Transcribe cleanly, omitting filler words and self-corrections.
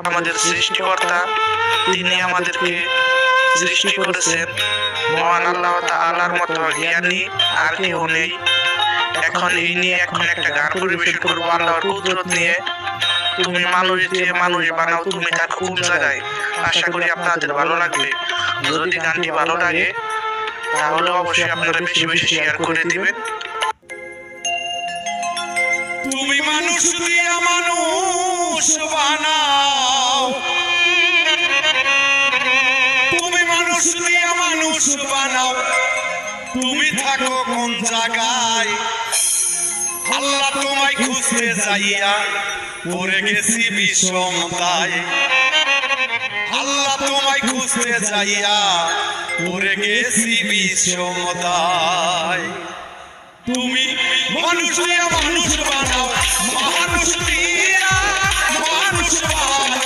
আমাদের সৃষ্টিকর্তা, তিনি আমাদেরকে সৃষ্টি করেছেন। মহান আল্লাহ তাআলার মতো জ্ঞানী আর কেউ নেই। এখন এই নিয়ে একটা গান পরিবেশন করবো আল্লাহর কুদরত নিয়ে। তুমি মানুষ দিয়ে মানুষ বানাও, তুমি থাকো কোন জায়গায়। আশা করি আপনাদের ভালো লাগবে। যদি গানটি ভালো লাগে তাহলে অবশ্যই আপনারা বেশি বেশি শেয়ার করে দিবেন। তুমি মানুষ দিয়ে মানুষ বানাও, তুমি মানুষ দিয়ে মানুষ বানাও, তুমি থাকো কোন জায়গায়। আল্লাহ তোমায় খুঁজতে যাইয়া পড়ে গেছি বিষমতায়। আল্লাহ তোমায় খুঁজতে যাইয়া পড়ে গেছি বিষমতায়। তুমি মানুষ দিয়ে মানুষ বানাও, মানুষ দিয়ে